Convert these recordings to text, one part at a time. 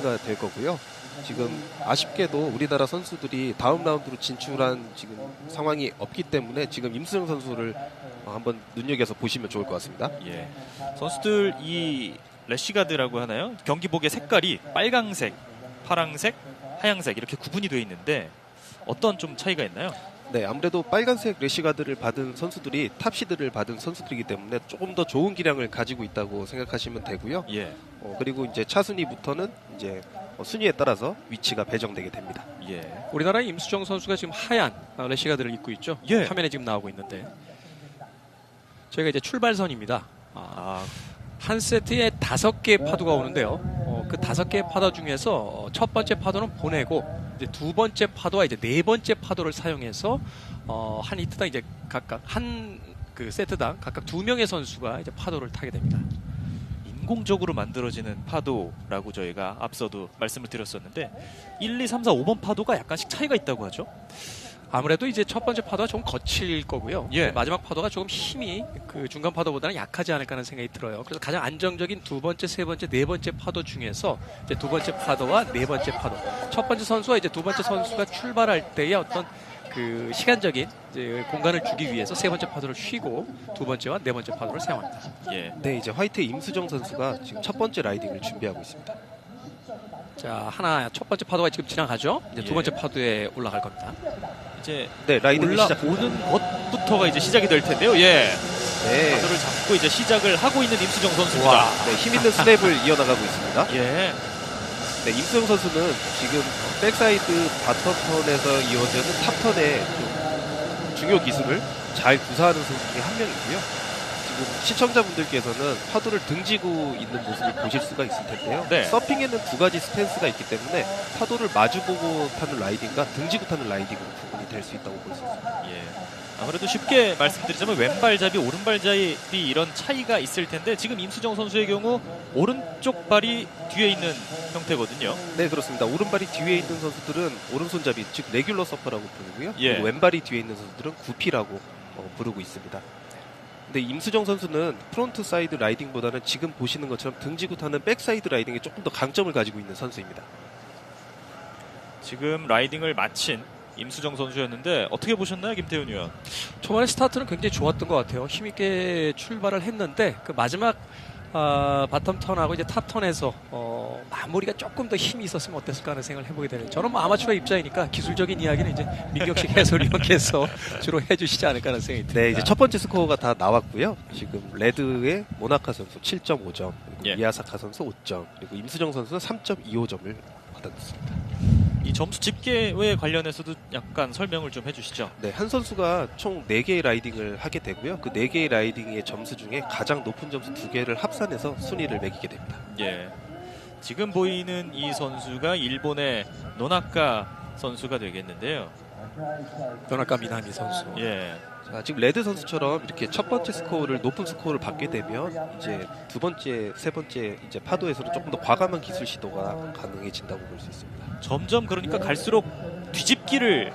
가 될 거고요. 지금 아쉽게도 우리나라 선수들이 다음 라운드로 진출한 지금 상황이 없기 때문에 지금 임수정 선수를 한번 눈여겨서 보시면 좋을 것 같습니다. 예. 선수들 이 래시가드라고 하나요? 경기복의 색깔이 빨강색, 파랑색, 하양색 이렇게 구분이 되어 있는데 어떤 좀 차이가 있나요? 네, 아무래도 빨간색 래시가드를 받은 선수들이 탑시드를 받은 선수들이기 때문에 조금 더 좋은 기량을 가지고 있다고 생각하시면 되고요. 예. 그리고 이제 차순위부터는 이제 순위에 따라서 위치가 배정되게 됩니다. 예. 우리나라의 임수정 선수가 지금 하얀 래시가드를 입고 있죠. 예. 화면에 지금 나오고 있는데 저희가 이제 출발선입니다. 한 세트에 5개의 파도가 오는데요. 그 5개의 파도 중에서 첫 번째 파도는 보내고 이제 두 번째 파도와 이제 네 번째 파도를 사용해서 한 히트당 이제 각각 한 그 세트당 각각 2명의 선수가 이제 파도를 타게 됩니다. 인공적으로 만들어지는 파도라고 저희가 앞서도 말씀을 드렸었는데 1, 2, 3, 4, 5번 파도가 약간씩 차이가 있다고 하죠. 아무래도 이제 첫 번째 파도가 좀 거칠 거고요. 예. 마지막 파도가 조금 힘이 그 중간 파도보다는 약하지 않을까 하는 생각이 들어요. 그래서 가장 안정적인 두 번째, 세 번째, 네 번째 파도 중에서 이제 두 번째 파도와 네 번째 파도. 첫 번째 선수와 이제 두 번째 선수가 출발할 때의 어떤 그 시간적인 이제 공간을 주기 위해서 세 번째 파도를 쉬고 두 번째와 네 번째 파도를 사용합니다. 예. 네, 이제 화이트 임수정 선수가 지금 첫 번째 라이딩을 준비하고 있습니다. 자, 첫 번째 파도가 지금 지나가죠. 이제 두 예. 번째 파도에 올라갈 겁니다. 이제 네, 라이딩을 올라오는 것부터가 이제 시작이 될 텐데요. 예. 네, 파도를 잡고 이제 시작을 하고 있는 임수정 선수입니다. 네, 힘 있는 스냅을 이어나가고 있습니다. 예. 네, 임수정 선수는 지금 백사이드 바텀턴에서 이어지는 탑턴의 좀 중요 기술을 잘 구사하는 선수 중에 한 명이고요. 지금 시청자분들께서는 파도를 등지고 있는 모습을 보실 수가 있을 텐데요. 네. 서핑에는 두 가지 스탠스가 있기 때문에 파도를 마주보고 타는 라이딩과 등지고 타는 라이딩으로 구분이 될 수 있다고 볼 수 있습니다. 예. 아무래도 쉽게 말씀드리자면 왼발잡이, 오른발잡이 이런 차이가 있을 텐데 지금 임수정 선수의 경우 오른쪽 발이 뒤에 있는 형태거든요. 네, 그렇습니다. 오른발이 뒤에 있는 선수들은 오른손잡이, 즉 레귤러 서퍼라고 부르고요. 예. 그리고 왼발이 뒤에 있는 선수들은 구피라고 부르고 있습니다. 근데 임수정 선수는 프론트 사이드 라이딩보다는 지금 보시는 것처럼 등지고 타는 백사이드 라이딩에 조금 더 강점을 가지고 있는 선수입니다. 지금 라이딩을 마친 임수정 선수였는데 어떻게 보셨나요, 김태훈 의원? 초반에 스타트는 굉장히 좋았던 것 같아요. 힘있게 출발을 했는데 그 마지막 바텀 턴하고 이제 탑 턴에서 마무리가 조금 더 힘이 있었으면 어땠을까 하는 생각을 해보게 되네요. 저는 뭐 아마추어 입장이니까 기술적인 이야기는 이제 민경식 해설위원께서 주로 해주시지 않을까 하는 생각이 듭니다. 네, 이제 첫 번째 스코어가 다 나왔고요. 지금 레드의 모나카 선수 7.5점, 그리고 예. 미야사카 선수 5점, 그리고 임수정 선수는 3.25점을 받았습니다. 이 점수 집계에 관련해서도 약간 설명을 좀 해주시죠. 네, 한 선수가 총 4개의 라이딩을 하게 되고요. 그 4개의 라이딩의 점수 중에 가장 높은 점수 2개를 합산해서 순위를 매기게 됩니다. 예. 지금 보이는 이 선수가 일본의 노나카 선수가 되겠는데요. 노나카 미나미 선수. 예. 자, 지금 레드 선수처럼 이렇게 첫 번째 스코어를 높은 스코어를 받게 되면 이제 두 번째, 세 번째 이제 파도에서는 조금 더 과감한 기술 시도가 가능해진다고 볼 수 있습니다. 점점 그러니까 갈수록 뒤집기에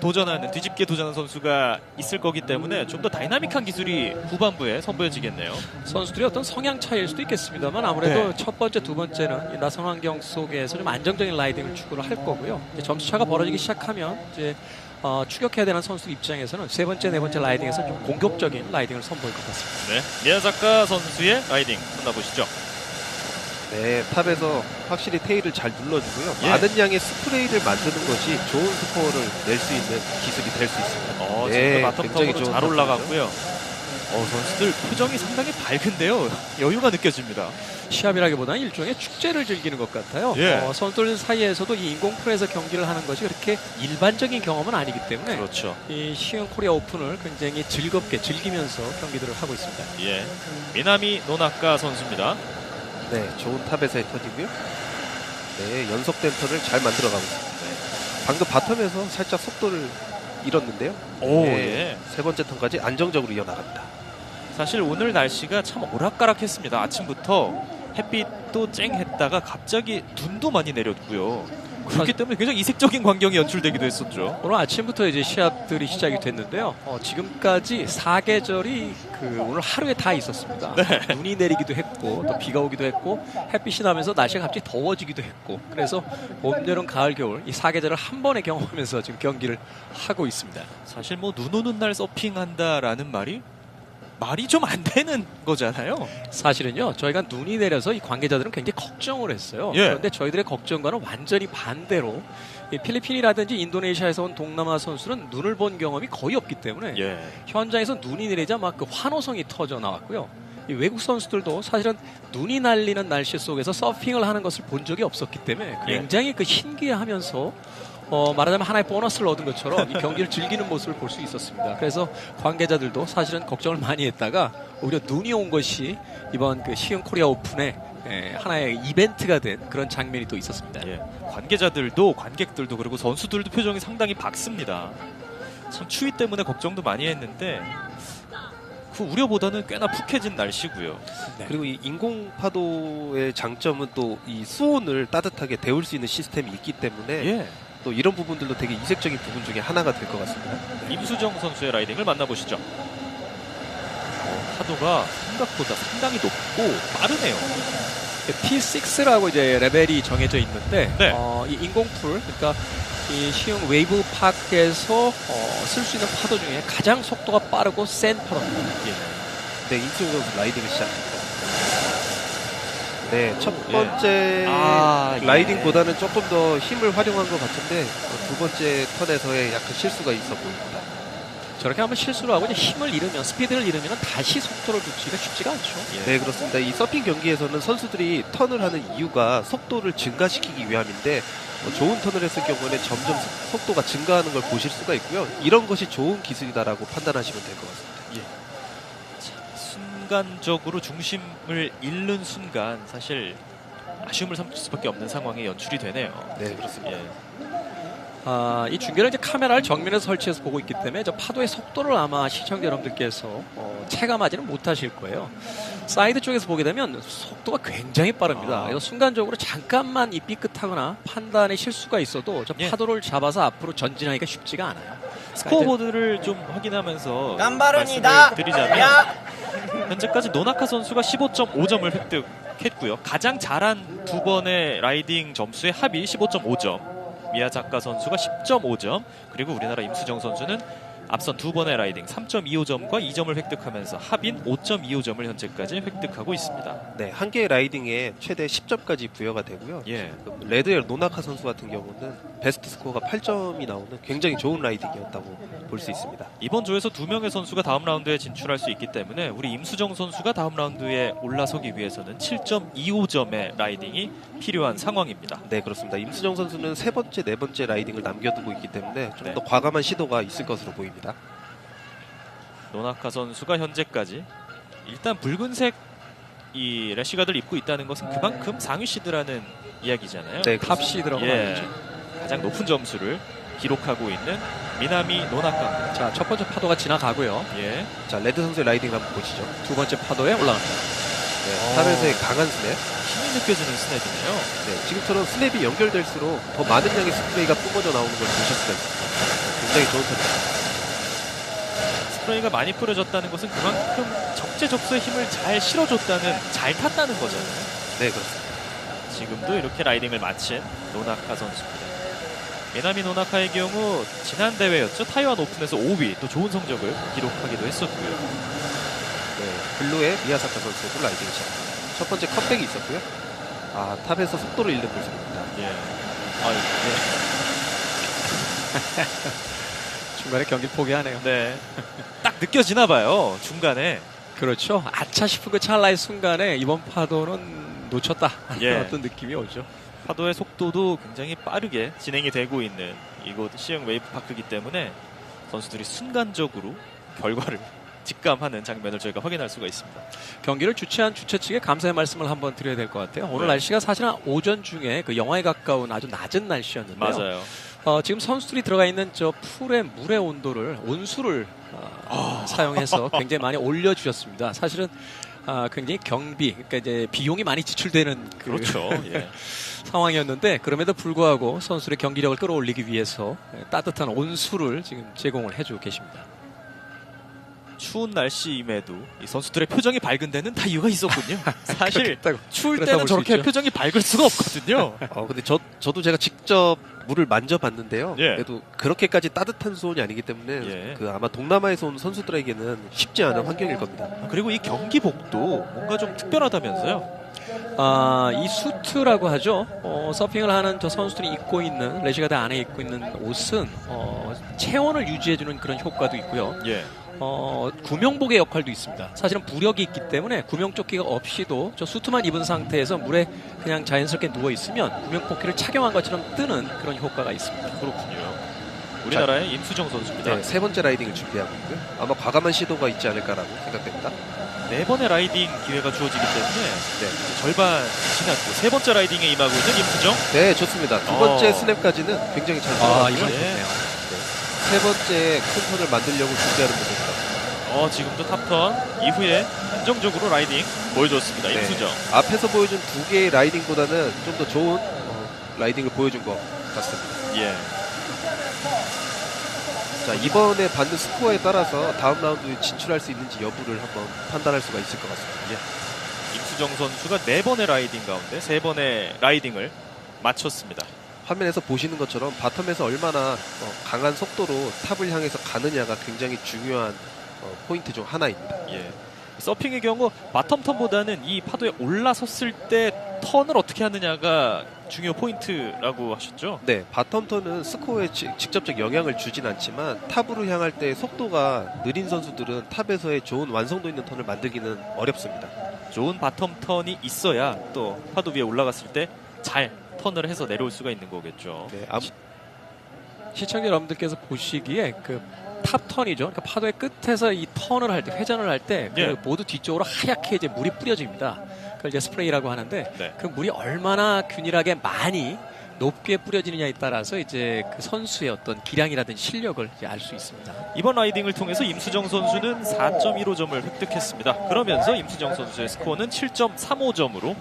도전하는 선수가 있을 거기 때문에 좀 더 다이나믹한 기술이 후반부에 선보여지겠네요. 선수들의 어떤 성향 차이일 수도 있겠습니다만 아무래도 네. 첫 번째, 두 번째는 이 낯선 환경 속에서 좀 안정적인 라이딩을 추구를 할 거고요. 이제 점수차가 벌어지기 시작하면 이제 추격해야 되는 선수 입장에서는 세 번째, 네 번째 라이딩에서 좀 공격적인 라이딩을 선보일 것 같습니다. 네, 미야사카 선수의 라이딩 만나보시죠. 네, 탑에서 확실히 테일을 잘 눌러주고요. 예. 많은 양의 스프레이를 만드는 것이 좋은 스코어를 낼 수 있는 기술이 될 수 있습니다. 지금 굉장히 바텀탑으로 좋은 잘 올라갔고요. 선수들 표정이 상당히 밝은데요. 여유가 느껴집니다. 시합이라기보다는 일종의 축제를 즐기는 것 같아요. 예. 선수들 사이에서도 이 인공풀에서 경기를 하는 것이 그렇게 일반적인 경험은 아니기 때문에 그렇죠. 이 시흥 코리아 오픈을 굉장히 즐겁게 즐기면서 경기들을 하고 있습니다. 예, 미나미 노나카 선수입니다. 네, 좋은 탑에서의 턴이고요. 네, 연속된 턴을 잘 만들어가고 있습니다. 방금 바텀에서 살짝 속도를 잃었는데요. 오, 네, 예. 세 번째 턴까지 안정적으로 이어나갑니다. 사실 오늘 날씨가 참 오락가락했습니다. 아침부터 햇빛도 쨍했다가 갑자기 눈도 많이 내렸고요. 그렇기 때문에 굉장히 이색적인 광경이 연출되기도 했었죠. 오늘 아침부터 이제 시합들이 시작이 됐는데요. 지금까지 4계절이 오늘 하루에 다 있었습니다. 눈이 내리기도 했고 또 비가 오기도 했고 햇빛이 나면서 날씨가 갑자기 더워지기도 했고 그래서 봄, 여름, 가을, 겨울 이 4계절을 한 번에 경험하면서 지금 경기를 하고 있습니다. 사실 뭐 눈 오는 날 서핑한다라는 말이 좀 안 되는 거잖아요. 사실은요, 저희가 눈이 내려서 이 관계자들은 굉장히 걱정을 했어요. 예. 그런데 저희들의 걱정과는 완전히 반대로 이 필리핀이라든지 인도네시아에서 온 동남아 선수는 눈을 본 경험이 거의 없기 때문에 예. 현장에서 눈이 내리자 막 그 환호성이 터져 나왔고요. 이 외국 선수들도 사실은 눈이 날리는 날씨 속에서 서핑을 하는 것을 본 적이 없었기 때문에 굉장히 그 신기해하면서 말하자면 하나의 보너스를 얻은 것처럼 이 경기를 즐기는 모습을 볼 수 있었습니다. 그래서 관계자들도 사실은 걱정을 많이 했다가 오히려 눈이 온 것이 이번 그 시흥 코리아 오픈의 하나의 이벤트가 된 그런 장면이 또 있었습니다. 예. 관계자들도 관객들도 그리고 선수들도 표정이 상당히 밝습니다. 참 추위 때문에 걱정도 많이 했는데 그 우려보다는 꽤나 푹해진 날씨고요. 네. 그리고 이 인공 파도의 장점은 또 이 수온을 따뜻하게 데울 수 있는 시스템이 있기 때문에 예. 또 이런 부분들도 되게 이색적인 부분 중에 하나가 될 것 같습니다. 임수정 선수의 라이딩을 만나보시죠. 파도가 생각보다 상당히 높고 빠르네요. P6라고 이제 레벨이 정해져 있는데 네. 이 인공풀 그러니까 이 시흥 웨이브 파크에서 쓸 수 있는 파도 중에 가장 속도가 빠르고 센 파도입니다. 네, 임수영 선수 라이딩을 시작합니다. 네, 첫 번째 예. 라이딩보다는 조금 더 힘을 활용한 것 같은데 두 번째 턴에서의 약간 실수가 있어 보입니다. 저렇게 하면 실수를 하고 이제 힘을 잃으면 스피드를 잃으면 다시 속도를 붙이기가 쉽지가 않죠. 네, 그렇습니다. 이 서핑 경기에서는 선수들이 턴을 하는 이유가 속도를 증가시키기 위함인데 좋은 턴을 했을 경우에는 점점 속도가 증가하는 걸 보실 수가 있고요. 이런 것이 좋은 기술이다라고 판단하시면 될 것 같습니다. 순간적으로 중심을 잃는 순간 사실 아쉬움을 삼을 수밖에 없는 상황이 연출이 되네요. 네, 그렇습니다. 예. 이 중계를 이제 카메라를 정면에서 설치해서 보고 있기 때문에 저 파도의 속도를 아마 시청자 여러분들께서 체감하지는 못하실 거예요. 사이드 쪽에서 보게 되면 속도가 굉장히 빠릅니다. 그래서 순간적으로 잠깐만 이 삐끗하거나 판단에 실수가 있어도 저 파도를 잡아서 앞으로 전진하기가 쉽지가 않아요. 스코어보드를 좀 확인하면서 깜바른이다. 말씀을 드리자면 야! 현재까지 노나카 선수가 15.5점을 획득했고요. 가장 잘한 두 번의 라이딩 점수의 합이 15.5점. 미야자카 선수가 10.5점, 그리고 우리나라 임수정 선수는 앞선 두 번의 라이딩 3.25점과 2점을 획득하면서 합인 5.25점을 현재까지 획득하고 있습니다. 네, 한 개의 라이딩에 최대 10점까지 부여가 되고요. 예. 레드엘 노나카 선수 같은 경우는 베스트 스코어가 8점이 나오는 굉장히 좋은 라이딩이었다고 볼 수 있습니다. 이번 조에서 두 명의 선수가 다음 라운드에 진출할 수 있기 때문에 우리 임수정 선수가 다음 라운드에 올라서기 위해서는 7.25점의 라이딩이 필요한 상황입니다. 네, 그렇습니다. 임수정 선수는 세 번째, 네 번째 라이딩을 남겨두고 있기 때문에 좀 네. 더 과감한 시도가 있을 것으로 보입니다. 노나카 선수가 현재까지 일단 붉은색 이 래시가드를 입고 있다는 것은 그만큼 상위 시드라는 이야기잖아요. 네, 탑시드라고 말이죠. 가장 높은 점수를 기록하고 있는 미나미 노나카입니다. 자, 첫 번째 파도가 지나가고요. 예. 자, 레드 선수의 라이딩 한번 보시죠. 두 번째 파도에 올라갑니다. 네, 탑에서의 강한 스냅. 힘이 느껴지는 스냅이네요. 네, 지금처럼 스냅이 연결될수록 더 많은 양의 스프레이가 뿜어져 나오는 걸 보실 수가 있습니다. 굉장히 좋은 턴입니다. 스프레이가 많이 뿌려졌다는 것은 그만큼 적재적소에 힘을 잘 실어줬다는, 잘 탔다는 거잖아요. 네, 그렇습니다. 지금도 이렇게 라이딩을 마친 노나카 선수입니다. 미나미 노나카의 경우 지난 대회였죠. 타이완 오픈에서 5위, 또 좋은 성적을 기록하기도 했었고요. 네, 블루의 미야사카 선수도 라이딩을 시작합니다. 첫 번째 컵백이 있었고요. 탑에서 속도를 잃는 모습입니다. 예. 중간에 경기 포기하네요. 네. 딱 느껴지나 봐요. 중간에. 그렇죠. 아차 싶은 그 찰나의 순간에 이번 파도는 놓쳤다. 예. 어떤 느낌이 오죠. 파도의 속도도 굉장히 빠르게 진행이 되고 있는 이곳 시흥 웨이브 파크이기 때문에 선수들이 순간적으로 결과를 직감하는 장면을 저희가 확인할 수가 있습니다. 경기를 주최한 주최 측에 감사의 말씀을 한번 드려야 될 것 같아요. 오늘 네. 날씨가 사실은 오전 중에 그 영하에 가까운 아주 낮은 날씨였는데요. 맞아요. 지금 선수들이 들어가 있는 저 풀의 물의 온도를 온수를 사용해서 굉장히 많이 올려주셨습니다. 사실은 굉장히 경비, 그러니까 이제 비용이 많이 지출되는 그렇죠. 예. 상황이었는데 그럼에도 불구하고 선수들의 경기력을 끌어올리기 위해서 따뜻한 온수를 지금 제공을 해주고 계십니다. 추운 날씨임에도 이 선수들의 표정이 밝은 데는 다 이유가 있었군요. 사실 그렇다고, 추울 그렇다고 때는 볼수 저렇게 있죠. 표정이 밝을 수가 없거든요. 근데 저도 제가 직접 물을 만져봤는데요. 예. 그래도 그렇게까지 따뜻한 수온이 아니기 때문에 예. 그 아마 동남아에서 온 선수들에게는 쉽지 않은 환경일 겁니다. 그리고 이 경기복도 뭔가 좀 특별하다면서요. 이 수트라고 하죠. 서핑을 하는 저 선수들이 입고 있는 레시가드 안에 입고 있는 옷은 체온을 유지해주는 그런 효과도 있고요. 예. 구명복의 역할도 있습니다. 사실은 부력이 있기 때문에 구명조끼가 없이도 저 수트만 입은 상태에서 물에 그냥 자연스럽게 누워 있으면 구명조끼를 착용한 것처럼 뜨는 그런 효과가 있습니다. 그렇군요. 우리나라의 임수정 선수입니다. 네, 세 번째 라이딩을 준비하고 있고요. 아마 과감한 시도가 있지 않을까라고 생각됩니다. 네 번의 라이딩 기회가 주어지기 때문에 네, 절반 지났고 세 번째 라이딩에 임하고 있는 임수정. 네 좋습니다. 두 번째 어. 스냅까지는 굉장히 잘 이번 들어갔고요. 예. 세 번째 큰 턴을 만들려고 준비하는 모습입니다. 지금도 탑턴 이후에 안정적으로 라이딩 보여줬습니다. 네. 임수정. 앞에서 보여준 두 개의 라이딩보다는 좀 더 좋은 라이딩을 보여준 것 같습니다. 예. 자, 이번에 받는 스코어에 따라서 다음 라운드에 진출할 수 있는지 여부를 한번 판단할 수가 있을 것 같습니다. 임수정 선수가 네 번의 라이딩 가운데 세 번의 라이딩을 마쳤습니다. 화면에서 보시는 것처럼 바텀에서 얼마나 강한 속도로 탑을 향해서 가느냐가 굉장히 중요한 포인트 중 하나입니다. 예. 서핑의 경우 바텀 턴보다는 이 파도에 올라섰을 때 턴을 어떻게 하느냐가 중요 포인트라고 하셨죠? 네, 바텀 턴은 스코어에 직접적 영향을 주진 않지만 탑으로 향할 때 속도가 느린 선수들은 탑에서의 좋은 완성도 있는 턴을 만들기는 어렵습니다. 좋은 바텀 턴이 있어야 또 파도 위에 올라갔을 때 잘 턴을 해서 내려올 수가 있는 거겠죠. 네, 시청자 여러분들께서 보시기에 그 탑 턴이죠. 그러니까 파도의 끝에서 이 턴을 할 때, 회전을 할 때 그 예. 모두 뒤쪽으로 하얗게 이제 물이 뿌려집니다. 그걸 이제 스프레이라고 하는데 네. 그 물이 얼마나 균일하게 많이 높게 뿌려지느냐에 따라서 이제 그 선수의 어떤 기량이라든지 실력을 이제 알 수 있습니다. 이번 라이딩을 통해서 임수정 선수는 4.15점을 획득했습니다. 그러면서 임수정 선수의 스코어는 7.35점으로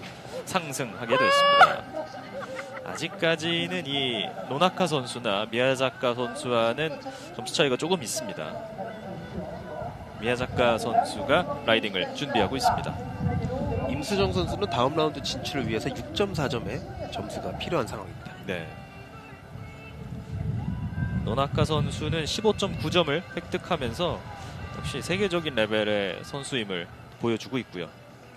상승하게 됐습니다. 아직까지는 이 노나카 선수나 미야자카 선수와는 점수 차이가 조금 있습니다. 미야자카 선수가 라이딩을 준비하고 있습니다. 임수정 선수는 다음 라운드 진출을 위해서 6.4점의 점수가 필요한 상황입니다. 네. 노나카 선수는 15.9점을 획득하면서 역시 세계적인 레벨의 선수임을 보여주고 있고요.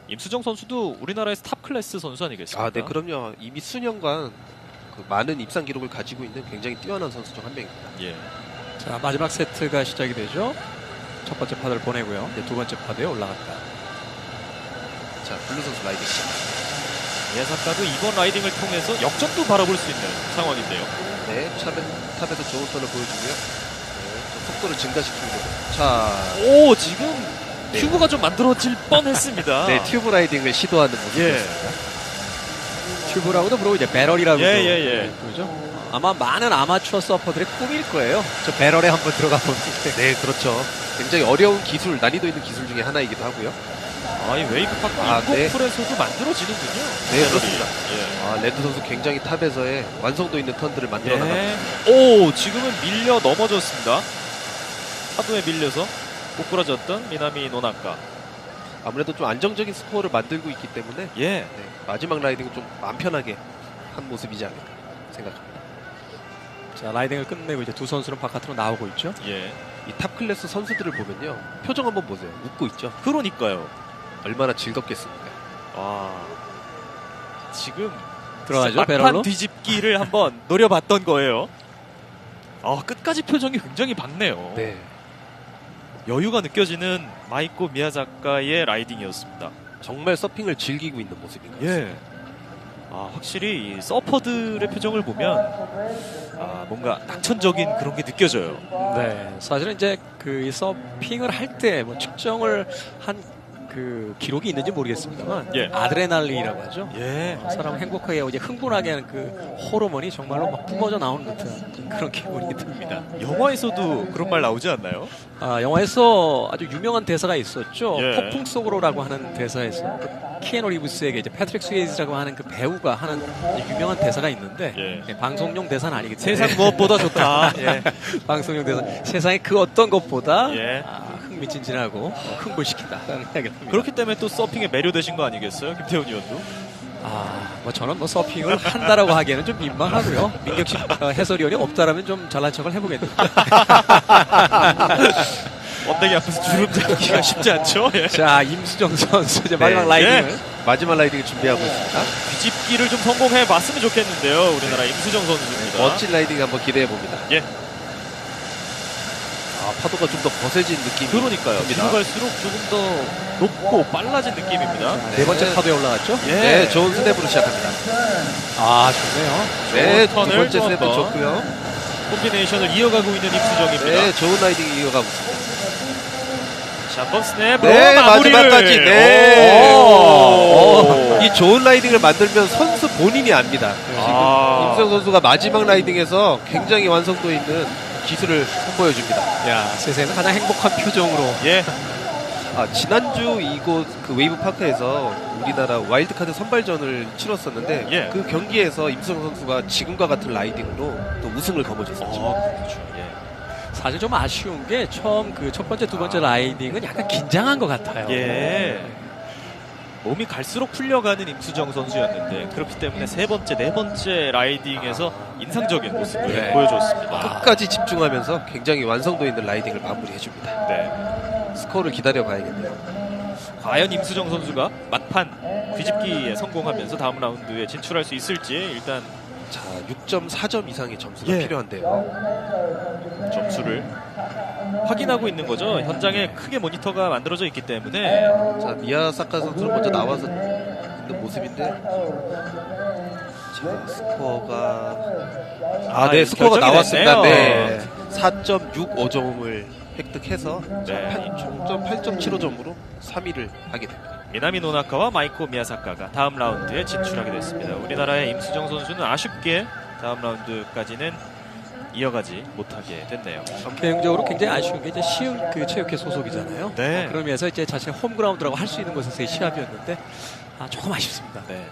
임수정 선수도 우리나라에서 탑 클래스 선수 아니겠습니까? 네, 그럼요. 이미 수년간 그 많은 입상 기록을 가지고 있는 굉장히 뛰어난 선수 중 한 명입니다. 예. 자, 마지막 세트가 시작이 되죠. 첫 번째 파도를 보내고요. 이제 두 번째 파도에 올라갑니다. 자, 블루 선수 라이딩 시작. 미야사카도 이번 라이딩을 통해서 역전도 바라볼 수 있는 상황인데요. 네, 탑에서 좋은 턴을 보여주고요. 네, 좀 속도를 증가시키고. 자, 오, 지금 네. 큐브가 좀 만들어질 뻔했습니다. 네, 튜브 라이딩을 시도하는 예. 모습이었습니다. 튜브라고도 부르고 이제 배럴이라고도 예. 부르죠. 아마 많은 아마추어 서퍼들의 꿈일 거예요. 저 배럴에 한번 들어가 보는 게. 네, 그렇죠. 굉장히 어려운 기술, 난이도 있는 기술 중에 하나이기도 하고요. 이 웨이크파크 네. 인고풀에서도 만들어지는군요. 네, 그렇습니다. 예. 레드 선수 굉장히 탑에서의 완성도 있는 턴들을 만들어 나갑니다. 오, 지금은 밀려 넘어졌습니다. 파도에 밀려서 꼬꾸라졌던 미나미 노나카. 아무래도 좀 안정적인 스코어를 만들고 있기 때문에 예. 네, 마지막 라이딩은 좀 마음 편하게 한 모습이지 않을까 생각합니다. 자, 라이딩을 끝내고 이제 두 선수는 바깥으로 나오고 있죠. 예. 이 탑 클래스 선수들을 보면요, 표정 한번 보세요. 웃고 있죠. 그러니까요. 얼마나 즐겁겠습니까? 지금 들어가죠, 막판 배럴로. 뒤집기를 한번 노려봤던 거예요. 끝까지 표정이 굉장히 밝네요. 네, 여유가 느껴지는 마이코 미야자카의 라이딩이었습니다. 정말 서핑을 즐기고 있는 모습인 것 같습니다. 예. 확실히 이 서퍼들의 표정을 보면 뭔가 낙천적인 그런 게 느껴져요. 네, 사실은 이제 그 서핑을 할 때 뭐 측정을 한 그 기록이 있는지 모르겠습니다만 예. 아드레날린이라고 하죠. 예. 사람을 행복하게 하고 이제 흥분하게 하는 그 호르몬이 정말로 막 뿜어져 나오는 듯한 그런 기분이 듭니다. 영화에서도 그런 말 나오지 않나요? 영화에서 아주 유명한 대사가 있었죠. 예. 폭풍 속으로라고 하는 대사에서 그 키아누 리브스에게 이제 패트릭 스웨이즈라고 하는 그 배우가 하는 유명한 대사가 있는데 예. 방송용 대사는 아니기 때문에 세상 무엇보다 좋다. 예. 방송용 대사 세상에 그 어떤 것보다 예. 흥미진진하고 흥분시킨다라는 이야기를 합니다. 그렇기 때문에 또 서핑에 매료되신 거 아니겠어요? 김태훈 의원도? 뭐 저는 뭐 서핑을 한다라고 하기에는 좀 민망하고요. 민격식 해설위원이 없다라면 좀 잘난 척을 해보겠네요. 언덕이 앞에서 주름 잡기가 쉽지 않죠? 예. 자, 임수정 선수 이제 마지막 네. 라이딩을 마지막 라이딩을 준비하고 있습니다. 뒤집기를 좀 성공해 봤으면 좋겠는데요. 우리나라 임수정 선수입니다. 멋진 라이딩 한번 기대해 봅니다. 예. 파도가 좀 더 거세진 느낌이 그러니까요. 듭니다. 뒤로 갈수록 조금 더 높고 빨라진 느낌입니다. 네 번째 파도에 올라갔죠? 예. 네, 좋은 스텝으로 시작합니다. 좋네요. 네, 두 턴을 번째 또 스텝도 한번. 좋고요. 콤비네이션을 이어가고 있는 임수정입니다. 네, 좋은 라이딩 이어가고 있습니다. 자, 번 스냅으로 네, 마무리를. 마지막까지. 네. 오. 이 좋은 라이딩을 만들면 선수 본인이 압니다. 지금 임수정 선수가 마지막 라이딩에서 굉장히 완성도 있는 기술을 선보여줍니다. 야, 세상에서 가장 행복한 표정으로. 예. 지난주 이곳 그 웨이브 파크에서 우리나라 와일드카드 선발전을 치렀었는데 예. 그 경기에서 임수정 선수가 지금과 같은 라이딩으로 또 우승을 거머쥐었었죠. 그렇죠. 예. 사실 좀 아쉬운 게 처음 그 첫 번째, 두 번째 라이딩은 약간 긴장한 것 같아요. 예. 몸이 갈수록 풀려가는 임수정 선수였는데 그렇기 때문에 세 번째, 네 번째 라이딩에서 인상적인 모습을 네. 보여줬습니다. 끝까지 집중하면서 굉장히 완성도 있는 라이딩을 마무리해줍니다. 네. 스코어를 기다려 봐야겠네요. 과연 임수정 선수가 막판 뒤집기에 성공하면서 다음 라운드에 진출할 수 있을지 일단 자, 6.4점 이상의 점수가 예. 필요한데요. 점수를 확인하고 있는 거죠. 현장에 크게 모니터가 만들어져 있기 때문에 자, 미야사카 선수는 먼저 나와서 있는 모습인데 자, 스코어가 네, 스코어가 결정이 나왔습니다. 됐네요. 네. 4.65점을 획득해서 네. 총 8.75점으로 3위를 하게 됩니다. 미나미 노나카와 마이코 미야사카가 다음 라운드에 진출하게 됐습니다. 우리나라의 임수정 선수는 아쉽게 다음 라운드까지는 이어가지 못하게 됐네요. 개인적으로 굉장히 아쉬운 게 이제 시흥 그 체육회 소속이잖아요. 네. 그러면서 이제 자신의 홈그라운드라고 할 수 있는 곳에서의 시합이었는데 조금 아쉽습니다. 네.